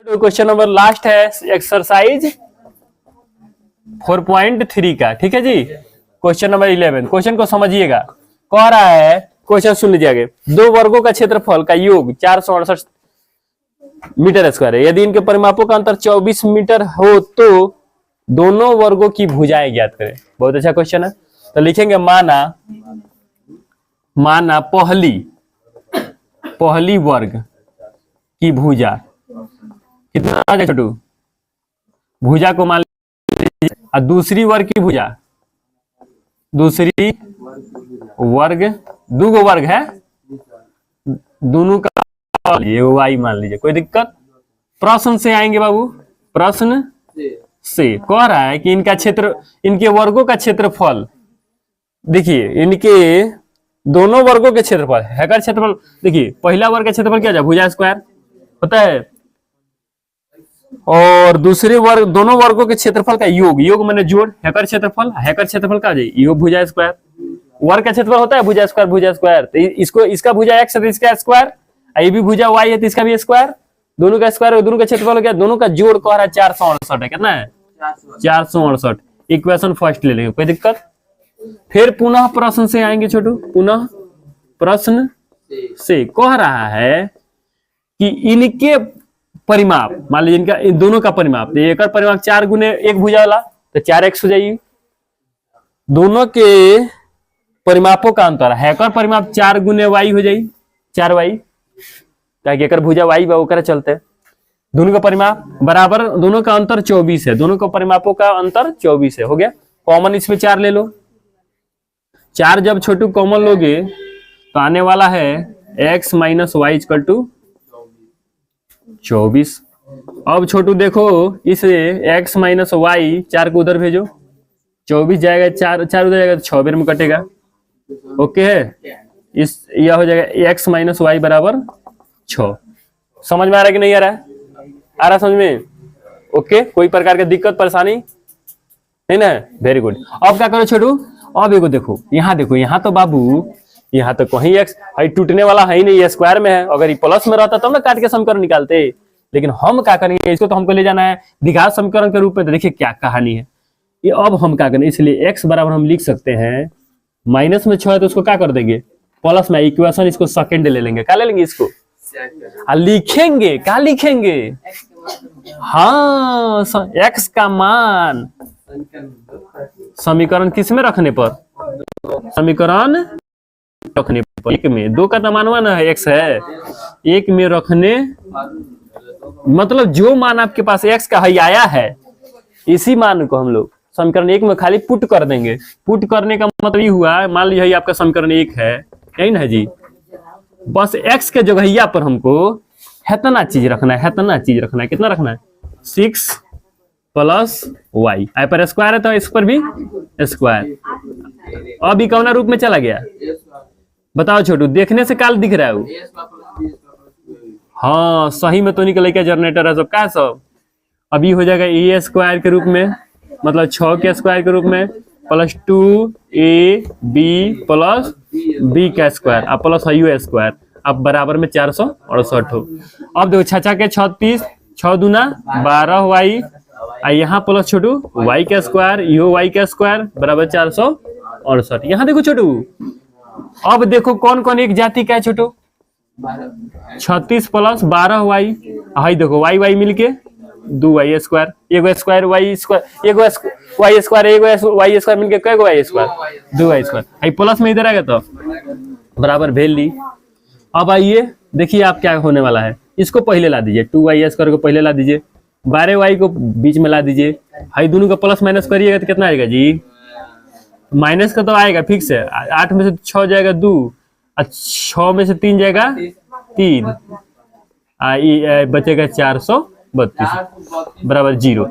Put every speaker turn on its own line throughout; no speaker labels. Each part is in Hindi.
क्वेश्चन नंबर लास्ट है एक्सरसाइज 4.3 का। ठीक है जी, क्वेश्चन नंबर 11। क्वेश्चन को समझिएगा। कह रहा है, क्वेश्चन सुन लीजिए आगे। दो वर्गों का क्षेत्रफल का योग 468 मीटर स्क्वायर है। यदि इनके परिमापों का अंतर 24 मीटर हो तो दोनों वर्गों की भुजाएं ज्ञात करें। बहुत अच्छा क्वेश्चन है। तो लिखेंगे माना पहली वर्ग की भुजा कितना आ गया छोटू? भुजा को मान लीजिए, और दूसरी वर्ग की भुजा, दूसरी वर्ग, दो गो वर्ग है, दोनों का ये वाई मान लीजिए। कोई दिक्कत? प्रश्न से आएंगे बाबू, प्रश्न से कह रहा है कि इनके वर्गों का क्षेत्रफल। देखिए, इनके दोनों वर्गों के क्षेत्रफल है का क्षेत्रफल। देखिए, पहला वर्ग का क्षेत्रफल क्या है? भुजा स्क्वायर होता है। और दूसरे वर्ग, दोनों वर्गों के क्षेत्रफल का योग मैंने जोड़, हैकर क्षेत्रफल का योग भुजा स्क्वायर। वर्ग का क्षेत्रफल होता है भुजा स्क्वायर। तो इसका भुजा एक्स है तो इसका स्क्वायर, ये भी भुजा वाई है तो इसका भी स्क्वायर। दोनों का स्क्वायर, दोनों का क्षेत्रफल हो गया। दोनों का जोड़ कह रहा है 468 है। कितना है? 468। इक्वेशन फर्स्ट ले लेंगे, कोई दिक्कत? फिर पुनः प्रश्न से आएंगे छोटू। पुनः प्रश्न से कह रहा है कि इनके परिमाप, मान लीजिए इनका, इन दोनों का परिमाप, तो एक परिमाप 4 गुने 1 भुजा वाला तो 4x हो जाएगी। दोनों के परिमापों का अंतर है का परिमाप 4 गुने y हो जाएगी, 4y, ताकि एक भुजा y बा चलते। दोनों का परिमाप बराबर, दोनों का अंतर 24 है। दोनों का परिमापों का अंतर 24 है। हो गया। कॉमन इसमें 4 ले लो। 4 जब छोटू कॉमन लोगे तो आने वाला है x minus Y equal to 24। अब छोटू देखो, इसे x माइनस वाई 4 को उधर भेजो, 24 जाएगा, 4 उधर जाएगा तो 6 बेर में कटेगा। ओके है। यह हो जाएगा x माइनस वाई बराबर 6। समझ में आ रहा है कि नहीं आ रहा है? आ रहा समझ में? ओके, कोई प्रकार की दिक्कत परेशानी नहीं ना? Very good. अब क्या करो छोटू, अब एगो देखो, यहाँ तो बाबू, यहाँ तो कहीं एक्स टूटने वाला है ही नहीं, ये स्क्वायर में है। अगर ये प्लस में रहता तब ना काट के समीकरण निकालते। लेकिन हम क्या करेंगे, इसको तो हमको ले जाना है द्विघात समीकरण के रूप में। तो देखिए क्या कहानी है ये। अब हम क्या करें, इसलिए x बराबर हम लिख सकते हैं, माइनस में 6 है तो उसको क्या कर देंगे, प्लस में। इक्वेशन इसको सेकंड ले लेंगे। क्या ले लेंगे इसको? लिखेंगे, क्या लिखेंगे? हाँ, x का मान समीकरण किस में रखने पर? समीकरण रखने पर। एक में, दो का तो मानवा ना है, x है, एक में रखने, मतलब जो मान आपके पास x का है आया है, इसी मान को हम लोग समीकरण 1 में खाली पुट कर देंगे। पुट करने का मतलब ये हुआ, मान लीजिए आपका समीकरण 1 है, यही ना जी। बस x के जगहिया पर हमको हेतना चीज रखना है। कितना रखना है? 6 प्लस y। आई पर स्क्वायर है तो इस पर भी स्क्वायर। अब कौन रूप में चला गया? बताओ छोटू, देखने से काल दिख रहा है वो? हाँ, सही में तो निकले क्या जनरेटर है सब? क्या सब अभी हो जाएगा ए स्क्वायर के रूप में, मतलब 6 के स्क्वायर के रूप में, प्लस 2ab प्लस b का स्क्वायर, अब प्लस यू स्क्वायर, अब बराबर में 468 हो। अब देखो 6 के 36, 6 दूना 12y, यहाँ प्लस छोटू y का स्क्वायर, यो y का स्क्वायर बराबर 468। यहाँ देखो छोटू, अब देखो कौन कौन एक जाति का है छोटू? 36 प्लस 12y, हाई देखो y मिलके 2y स्क्वायर, एगो स्क्वायर y स्क्वायर, एगो y स्क्वायर, एगो y स्क्वायर मिलके कई गो y स्क्वायर? 2y square. आई प्लस में इधर आएगा तो बराबर भेज ली। अब आइए देखिए आप क्या होने वाला है। इसको पहले ला दीजिए, 2y स्क्वायर को पहले ला दीजिए, 12y को बीच में ला दीजिए। हाई दोनों का प्लस माइनस करिएगा तो कितना आएगा जी? माइनस का तो आएगा फिक्स है। 8 में से 6 जाएगा 2, 6 में से 3 जाएगा 3, बचेगा 432 बराबर 0।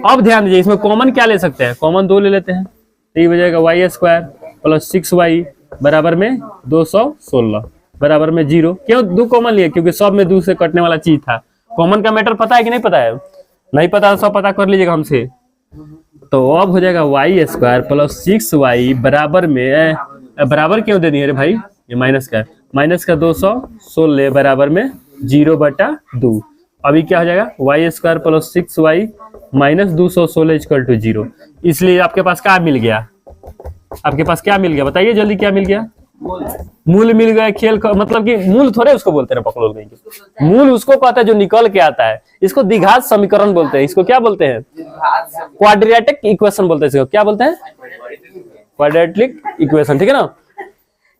अब ध्यान दीजिए, इसमें कॉमन क्या ले सकते हैं? कॉमन 2 ले लेते हैं, तो ये बचेगा y स्क्वायर प्लस 6y बराबर में 216 बराबर में 0। क्यों 2 कॉमन लिए? क्योंकि सब में 2 से कटने वाला चीज था। कॉमन का मैटर पता है कि नहीं पता है? नहीं पता, सब पता कर लीजिएगा हमसे। तो अब हो जाएगा y स्क्वायर प्लस 6y बराबर में, बराबर क्यों दे दिए रे भाई? ये माइनस का 216 बराबर में 0/2। अभी क्या हो जाएगा Y square plus 6y minus 216 equal to 0। इसलिए आपके पास क्या मिल गया, आपके पास क्या मिल गया बताइए जल्दी, क्या मिल गया? मूल मिल गया। खेल मतलब कि मूल थोड़े उसको बोलते हैं पकड़ो नहीं, मूल उसको कहता है जो निकल के आता है। इसको द्विघात समीकरण बोलते हैं। इसको क्या बोलते हैं? क्वाड्रेटिक इक्वेशन बोलते हैं। इसको क्या बोलते हैं? क्वाड्रेटिक इक्वेशन, ठीक है ना?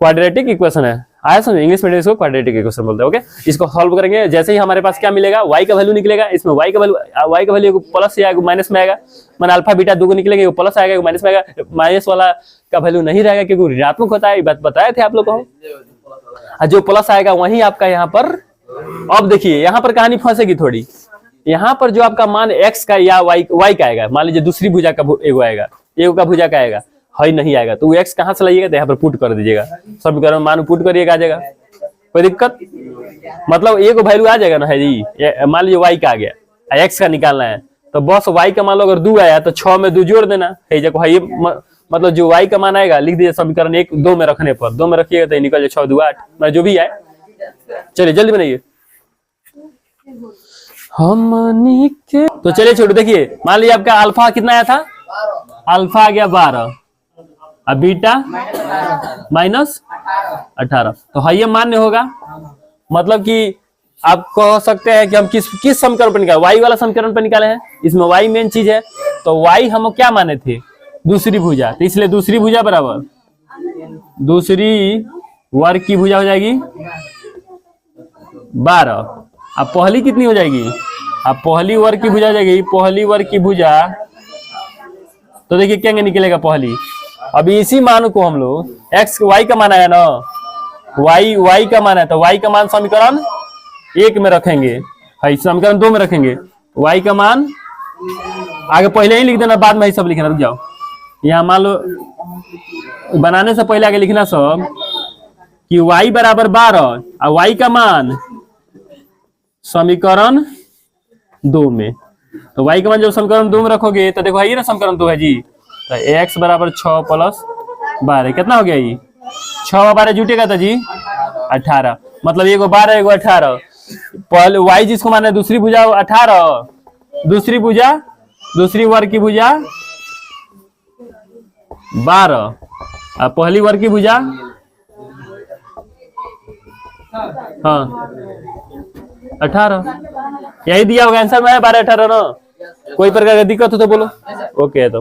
क्वाड्रेटिक इक्वेशन है, आया समझ? इंग्लिश में इसको क्वाड्रेटिक इक्वेशन बोलते हैं। ओके, इसको सॉल्व करेंगे। जैसे ही हमारे पास क्या मिलेगा, y का वैल्यू निकलेगा। इसमें y का वैल्यू प्लस या माइनस में आएगा। मान अल्फा बीटा दो को निकलेंगे, प्लस आएगा माइनस में आएगा। माइनस वाला का वैल्यू नहीं रहेगा क्योंकि ऋणात्मक होता है, बात बताए थे आप लोग को। जो प्लस आएगा वही आपका यहाँ पर। अब देखिए यहाँ पर कहानी फंसेगी थोड़ी। यहाँ पर जो आपका मान x का या y का आएगा, मान लीजिए दूसरी भुजा का एगो आएगा, एगो का भुजा का आएगा, है नहीं आएगा तो x कहाँ से लाइएगा? तो यहाँ पर पुट कर दीजिएगा, समीकरण मान पुट करिएगा, आ जाएगा। कोई दिक्कत? मतलब एक वैल्यू आ जाएगा ना है जी। मान लीजिए y का आ गया, x का निकालना है तो बस y का मान लो अगर 2 आया तो 6 में 2 जोड़ देना है। देखो ये मतलब जो y का मान आएगा लिख दीजिए समीकरण 1 2 में रखने पर, 2 में रखिएगा तो निकल जाए 6 2 8, मतलब जो भी आए। चलिए जल्दी बनाइए। हमनी के तो चलिए छोटू देखिए, मान लीजिए आपका अल्फा कितना आया था? अल्फा आ गया 12 और बीटा माइनस 18। तो हाँ ये मान्य होगा। मतलब कि आप कह सकते हैं कि हम किस समीकरण पर निकाले? y वाला समीकरण पर निकाले हैं। इसमें y मेन चीज है तो y हम क्या माने थे? दूसरी भुजा। तो इसलिए दूसरी भुजा बराबर दूसरी वर्ग की भुजा हो जाएगी 12। अब पहली कितनी हो जाएगी? अब पहली वर्ग की भुजा हो जाएगी, पहली वर्ग की भुजा। तो देखिए क्या निकलेगा पहली। अभी इसी मान को हम लोग x y का मान आया ना, y का मान है तो y का मान समीकरण 1 में रखेंगे, समीकरण 2 में रखेंगे। y का मान आगे पहले ही लिख देना, बाद में ही सब लिखना। रुक जाओ, यहाँ मान लो बनाने से पहले आगे लिखना सब कि y बराबर 12 और y का मान समीकरण 2 में। तो y का मान जब समीकरण 2 में रखोगे तो देखो ये ना समीकरण 2 है जी। तो x बराबर 6 प्लस 12 कितना हो गया? ये 6 और 12 जुटेगा तो जी 18। मतलब एगो 12 एगो 18। पहले y जिसको माने दूसरी भुजा 18, दूसरी भुजा दूसरी वर्ग की भुजा 12 और पहली वर्ग की भुजा हाँ 18। यही दिया होगा आंसर में, 12 18 ना। कोई प्रकार का दिक्कत हो तो बोलो। ओके तो